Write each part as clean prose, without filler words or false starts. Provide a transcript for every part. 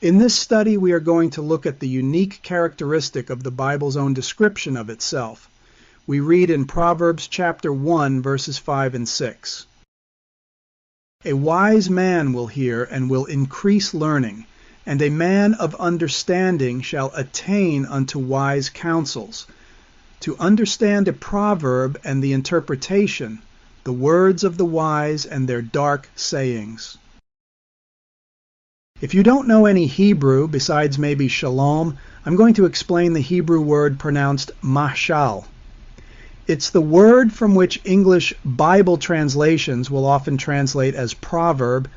In this study, we are going to look at the unique characteristic of the Bible's own description of itself. We read in Proverbs chapter 1, verses 5 and 6. A wise man will hear and will increase learning, and a man of understanding shall attain unto wise counsels. To understand a proverb and the interpretation, the words of the wise and their dark sayings. If you don't know any Hebrew besides maybe shalom, I'm going to explain the Hebrew word pronounced mashal. It's the word from which English Bible translations will often translate as proverb,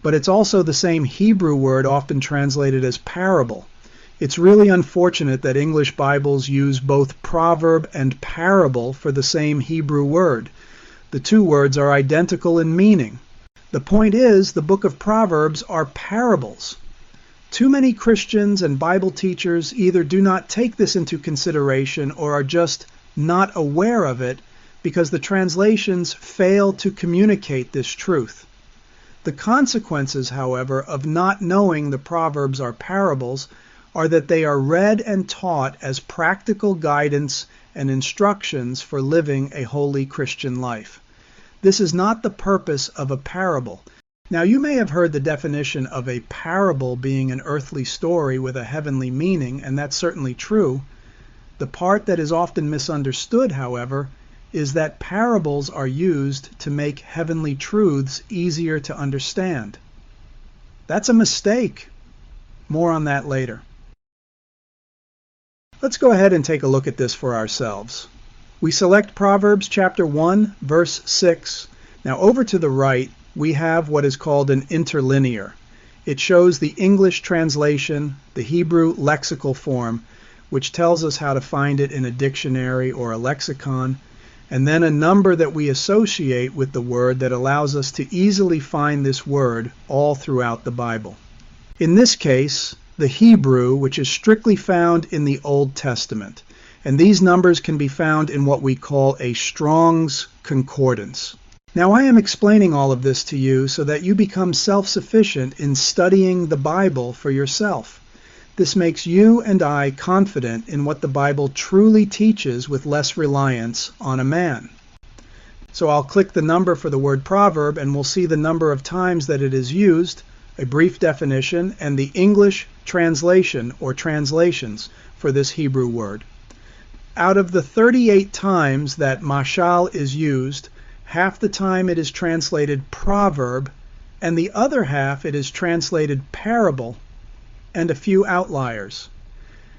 but it's also the same Hebrew word often translated as parable. It's really unfortunate that English Bibles use both proverb and parable for the same Hebrew word. The two words are identical in meaning. The point is, the book of Proverbs are parables. Too many Christians and Bible teachers either do not take this into consideration or are just not aware of it because the translations fail to communicate this truth. The consequences, however, of not knowing the Proverbs are parables are that they are read and taught as practical guidance and instructions for living a holy Christian life. This is not the purpose of a parable. Now, you may have heard the definition of a parable being an earthly story with a heavenly meaning, and that's certainly true. The part that is often misunderstood, however, is that parables are used to make heavenly truths easier to understand. That's a mistake. More on that later. Let's go ahead and take a look at this for ourselves. We select Proverbs chapter 1, verse 6. Now over to the right, we have what is called an interlinear. It shows the English translation, the Hebrew lexical form, which tells us how to find it in a dictionary or a lexicon, and then a number that we associate with the word that allows us to easily find this word all throughout the Bible. In this case, the Hebrew, which is strictly found in the Old Testament, and these numbers can be found in what we call a Strong's Concordance. Now, I am explaining all of this to you so that you become self-sufficient in studying the Bible for yourself. This makes you and I confident in what the Bible truly teaches with less reliance on a man. So I'll click the number for the word proverb and we'll see the number of times that it is used, a brief definition, and the English translation or translations for this Hebrew word. Out of the 38 times that mashal is used, half the time it is translated proverb, and the other half it is translated parable, and a few outliers.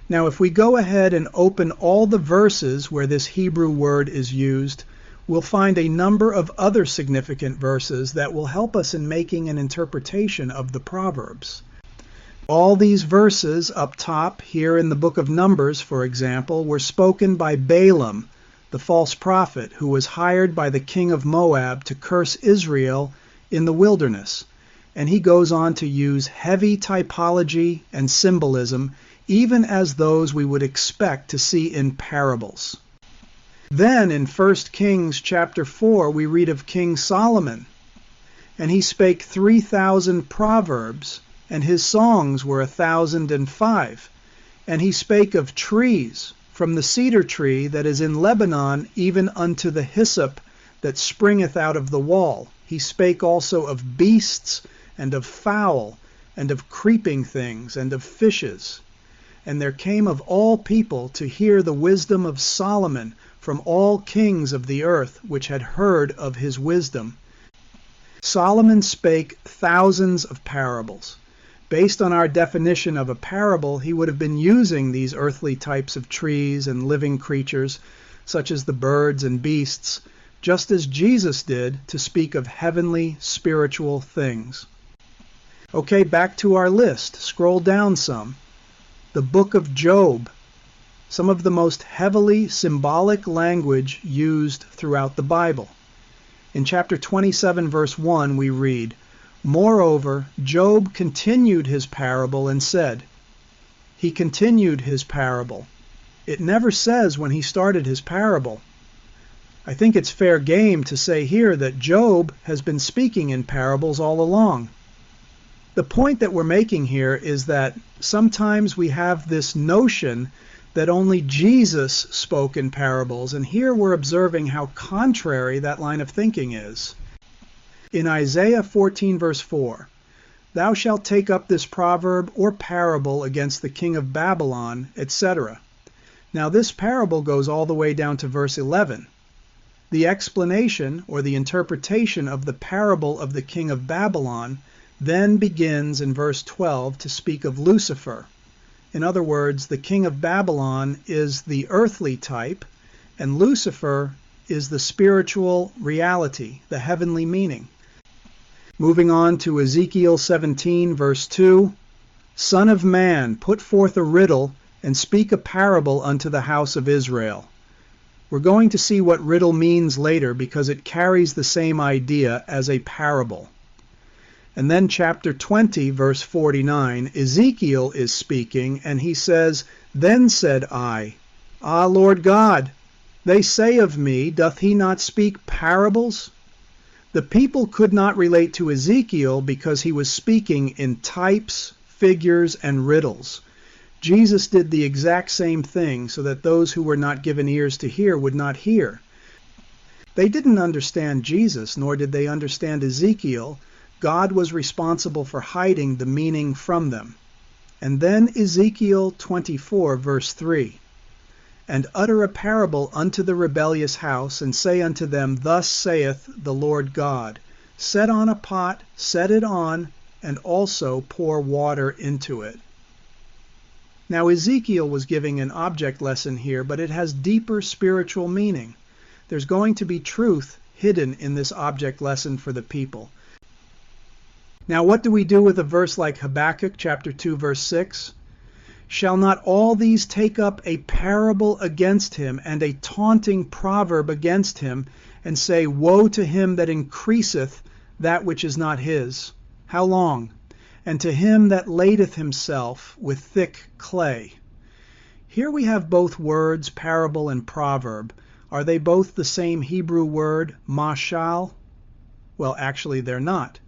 Now, if we go ahead and open all the verses where this Hebrew word is used, we'll find a number of other significant verses that will help us in making an interpretation of the Proverbs. All these verses up top here in the book of Numbers, for example, were spoken by Balaam, the false prophet, who was hired by the king of Moab to curse Israel in the wilderness. And he goes on to use heavy typology and symbolism, even as those we would expect to see in parables. Then in 1 Kings chapter 4, we read of King Solomon. And he spake 3,000 proverbs, and his songs were 1,005. And he spake of trees, from the cedar tree that is in Lebanon, even unto the hyssop that springeth out of the wall. He spake also of beasts, and of fowl, and of creeping things, and of fishes. And there came of all people to hear the wisdom of Solomon from all kings of the earth, which had heard of his wisdom. Solomon spake thousands of parables. Based on our definition of a parable, he would have been using these earthly types of trees and living creatures, such as the birds and beasts, just as Jesus did to speak of heavenly spiritual things. Okay, back to our list. Scroll down some. The book of Job. Some of the most heavily symbolic language used throughout the Bible. In chapter 27, verse 1, we read, Moreover, Job continued his parable and said, He continued his parable. It never says when he started his parable. I think it's fair game to say here that Job has been speaking in parables all along. The point that we're making here is that sometimes we have this notion that only Jesus spoke in parables, and here we're observing how contrary that line of thinking is. In Isaiah 14 verse 4, "Thou shalt take up this proverb or parable against the king of Babylon," etc. Now this parable goes all the way down to verse 11. The explanation or the interpretation of the parable of the king of Babylon then begins in verse 12 to speak of Lucifer. In other words, the king of Babylon is the earthly type, and Lucifer is the spiritual reality, the heavenly meaning. Moving on to Ezekiel 17, verse 2, "Son of man, put forth a riddle, and speak a parable unto the house of Israel." We're going to see what riddle means later because it carries the same idea as a parable. And then chapter 20, verse 49, Ezekiel is speaking, and he says, "Then said I, Ah, Lord God, they say of me, doth he not speak parables?" The people could not relate to Ezekiel because he was speaking in types, figures, and riddles. Jesus did the exact same thing so that those who were not given ears to hear would not hear. They didn't understand Jesus, nor did they understand Ezekiel. God was responsible for hiding the meaning from them. And then Ezekiel 24, verse 3, "And utter a parable unto the rebellious house, and say unto them, Thus saith the Lord God, Set on a pot, set it on, and also pour water into it." Now Ezekiel was giving an object lesson here, but it has deeper spiritual meaning. There's going to be truth hidden in this object lesson for the people. Now what do we do with a verse like Habakkuk chapter 2 verse 6? "Shall not all these take up a parable against him, and a taunting proverb against him, and say, Woe to him that increaseth that which is not his? How long? And to him that ladeth himself with thick clay." Here we have both words, parable and proverb. Are they both the same Hebrew word, mashal? Well, actually they're not.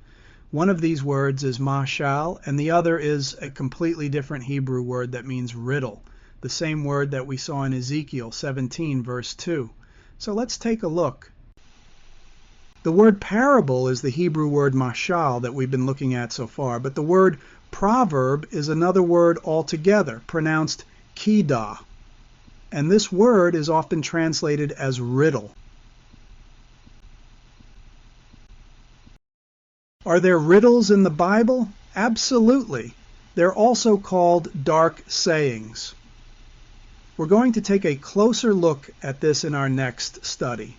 One of these words is mashal, and the other is a completely different Hebrew word that means riddle, the same word that we saw in Ezekiel 17, verse 2. So let's take a look. The word parable is the Hebrew word mashal that we've been looking at so far, but the word proverb is another word altogether, pronounced kidah. And this word is often translated as riddle. Are there riddles in the Bible? Absolutely. They're also called dark sayings. We're going to take a closer look at this in our next study.